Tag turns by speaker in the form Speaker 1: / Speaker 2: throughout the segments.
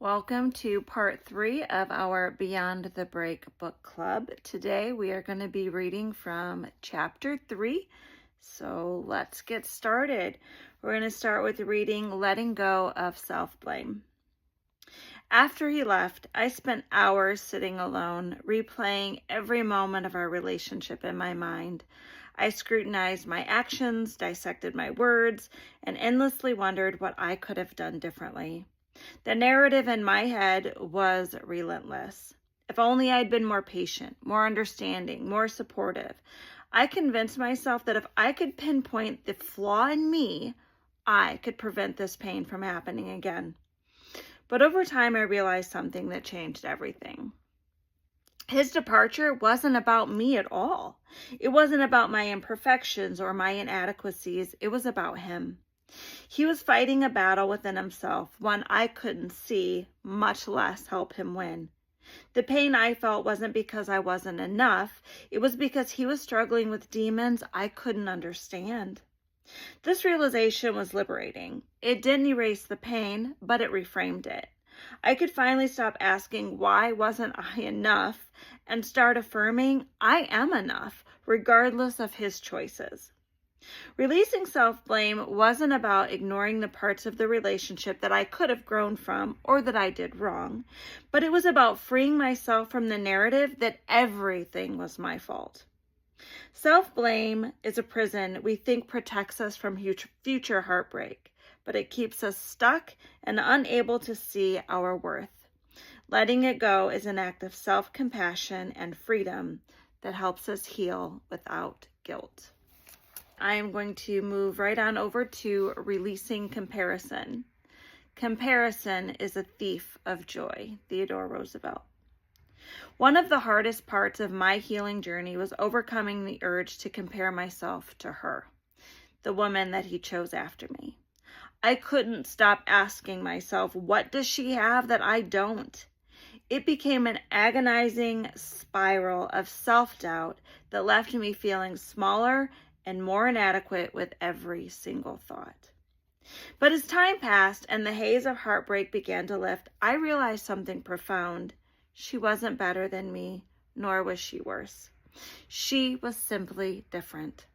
Speaker 1: Welcome to part 3 of our Beyond the Break book club. Today we are going to be reading from chapter 3. So let's get started. We're going to start with reading Letting Go of Self-Blame. After he left, I spent hours sitting alone, replaying every moment of our relationship in my mind. I scrutinized my actions, dissected my words, and endlessly wondered what I could have done differently. The narrative in my head was relentless. If only I'd been more patient, more understanding, more supportive. I convinced myself that if I could pinpoint the flaw in me, I could prevent this pain from happening again. But over time, I realized something that changed everything. His departure wasn't about me at all. It wasn't about my imperfections or my inadequacies. It was about him. He was fighting a battle within himself, one I couldn't see, much less help him win. The pain I felt wasn't because I wasn't enough. It was because he was struggling with demons I couldn't understand. This realization was liberating. It didn't erase the pain, but it reframed it. I could finally stop asking, why wasn't I enough, and start affirming, I am enough, regardless of his choices. Releasing self-blame wasn't about ignoring the parts of the relationship that I could have grown from or that I did wrong, but it was about freeing myself from the narrative that everything was my fault. Self-blame is a prison we think protects us from future heartbreak, but it keeps us stuck and unable to see our worth. Letting it go is an act of self-compassion and freedom that helps us heal without guilt. I am going to move right on over to releasing comparison. Comparison is a thief of joy, Theodore Roosevelt. One of the hardest parts of my healing journey was overcoming the urge to compare myself to her, the woman that he chose after me. I couldn't stop asking myself, what does she have that I don't? It became an agonizing spiral of self-doubt that left me feeling smaller and more inadequate with every single thought. But as time passed and the haze of heartbreak began to lift, I realized something profound. She wasn't better than me, nor was she worse. She was simply different.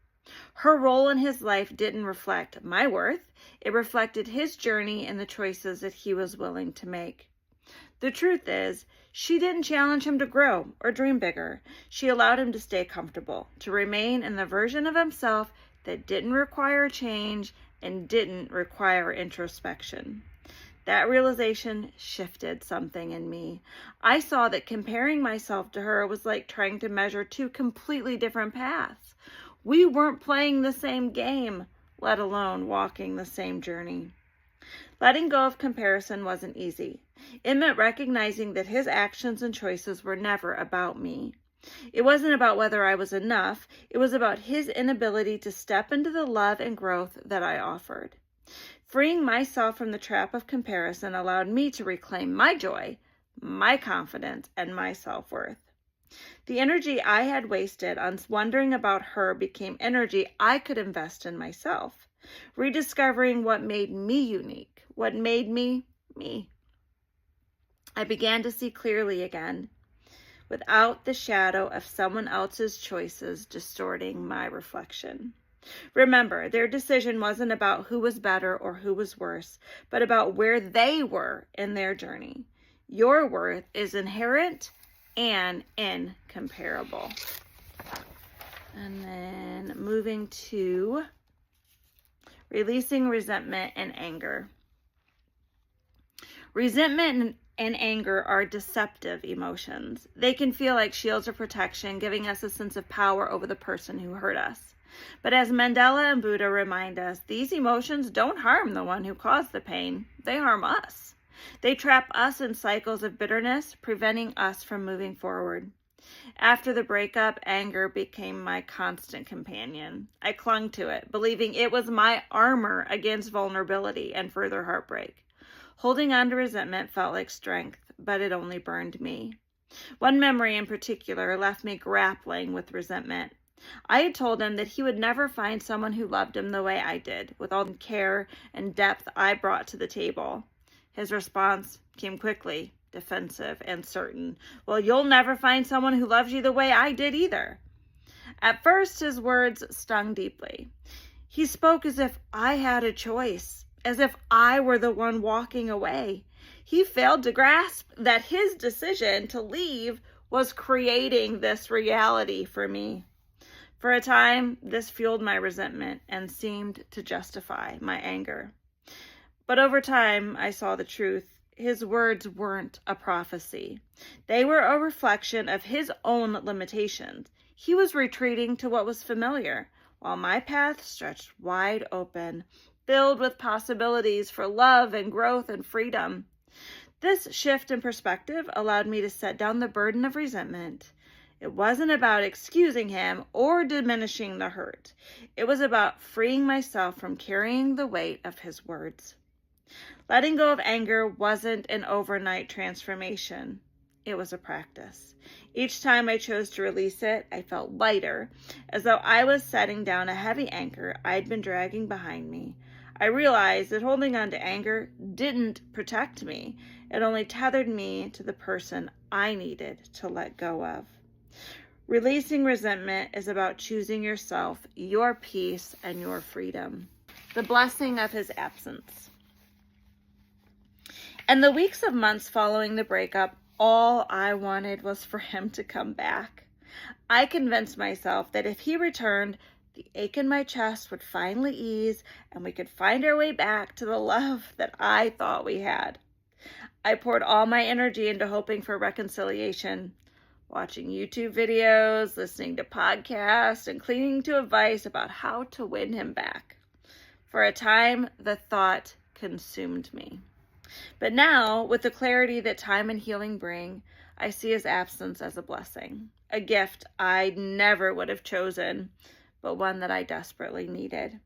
Speaker 1: Her role in his life didn't reflect my worth. It reflected his journey and the choices that he was willing to make. The truth is, she didn't challenge him to grow or dream bigger. She allowed him to stay comfortable, to remain in the version of himself that didn't require change and didn't require introspection. That realization shifted something in me. I saw that comparing myself to her was like trying to measure two completely different paths. We weren't playing the same game, let alone walking the same journey. Letting go of comparison wasn't easy. It meant recognizing that his actions and choices were never about me. It wasn't about whether I was enough. It was about his inability to step into the love and growth that I offered. Freeing myself from the trap of comparison allowed me to reclaim my joy, my confidence, and my self-worth. The energy I had wasted on wondering about her became energy I could invest in myself, rediscovering what made me unique, what made me, me. I began to see clearly again, without the shadow of someone else's choices distorting my reflection. Remember, their decision wasn't about who was better or who was worse, but about where they were in their journey. Your worth is inherent and incomparable. And then moving to releasing resentment and anger. Resentment and anger are deceptive emotions. They can feel like shields of protection, giving us a sense of power over the person who hurt us. But as Mandela and Buddha remind us, these emotions don't harm the one who caused the pain. They harm us. They trap us in cycles of bitterness, preventing us from moving forward. After the breakup, anger became my constant companion. I clung to it, believing it was my armor against vulnerability and further heartbreak. Holding on to resentment felt like strength, but it only burned me. One memory in particular left me grappling with resentment. I had told him that he would never find someone who loved him the way I did, with all the care and depth I brought to the table. His response came quickly, defensive and certain. Well, you'll never find someone who loves you the way I did either. At first, his words stung deeply. He spoke as if I had a choice, as if I were the one walking away. He failed to grasp that his decision to leave was creating this reality for me. For a time, this fueled my resentment and seemed to justify my anger. But over time, I saw the truth. His words weren't a prophecy. They were a reflection of his own limitations. He was retreating to what was familiar, while my path stretched wide open, filled with possibilities for love and growth and freedom. This shift in perspective allowed me to set down the burden of resentment. It wasn't about excusing him or diminishing the hurt. It was about freeing myself from carrying the weight of his words. Letting go of anger wasn't an overnight transformation. It was a practice. Each time I chose to release it, I felt lighter, as though I was setting down a heavy anchor I'd been dragging behind me. I realized that holding on to anger didn't protect me. It only tethered me to the person I needed to let go of. Releasing resentment is about choosing yourself, your peace, and your freedom. The blessing of his absence. In the weeks of months following the breakup, all I wanted was for him to come back. I convinced myself that if he returned, the ache in my chest would finally ease and we could find our way back to the love that I thought we had. I poured all my energy into hoping for reconciliation, watching YouTube videos, listening to podcasts, and clinging to advice about how to win him back. For a time, the thought consumed me. But now, with the clarity that time and healing bring, I see his absence as a blessing, a gift I never would have chosen, but one that I desperately needed.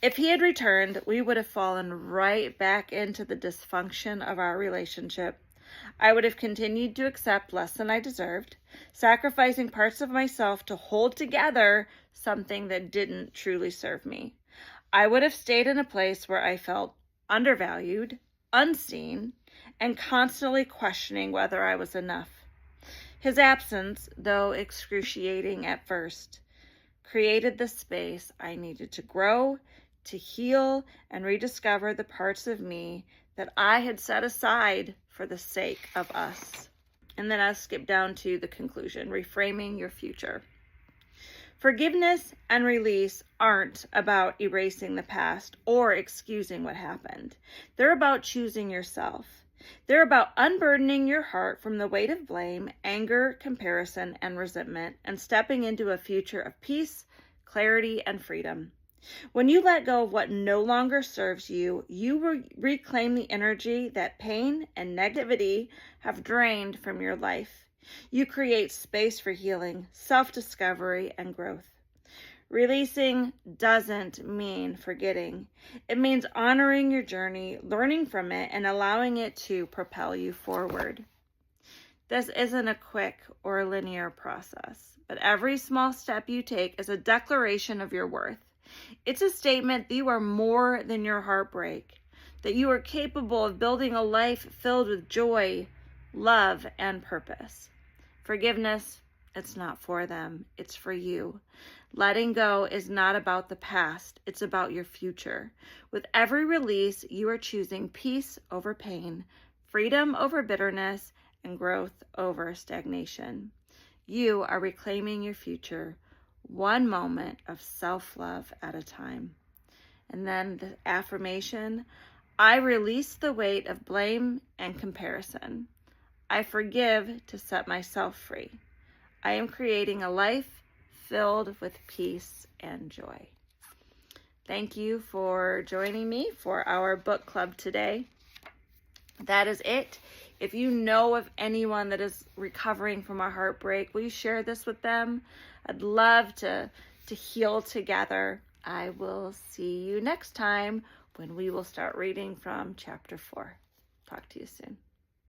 Speaker 1: If he had returned, we would have fallen right back into the dysfunction of our relationship. I would have continued to accept less than I deserved, sacrificing parts of myself to hold together something that didn't truly serve me. I would have stayed in a place where I felt undervalued, unseen, and constantly questioning whether I was enough. His absence, though excruciating at first, created the space I needed to grow, to heal, and rediscover the parts of me that I had set aside for the sake of us. And then I'll skip down to the conclusion, reframing your future. Forgiveness and release aren't about erasing the past or excusing what happened. They're about choosing yourself. They're about unburdening your heart from the weight of blame, anger, comparison, and resentment, and stepping into a future of peace, clarity, and freedom. When you let go of what no longer serves you, you reclaim the energy that pain and negativity have drained from your life. You create space for healing, self-discovery, and growth. Releasing doesn't mean forgetting. It means honoring your journey, learning from it, and allowing it to propel you forward. This isn't a quick or linear process, but every small step you take is a declaration of your worth. It's a statement that you are more than your heartbreak, that you are capable of building a life filled with joy, love, and purpose. Forgiveness, it's not for them, it's for you. Letting go is not about the past, it's about your future. With every release, you are choosing peace over pain, freedom over bitterness, and growth over stagnation. You are reclaiming your future, one moment of self-love at a time. And then the affirmation, I release the weight of blame and comparison. I forgive to set myself free. I am creating a life filled with peace and joy. Thank you for joining me for our book club today. That is it. If you know of anyone that is recovering from a heartbreak, will you share this with them? I'd love to heal together. I will see you next time when we will start reading from chapter 4. Talk to you soon.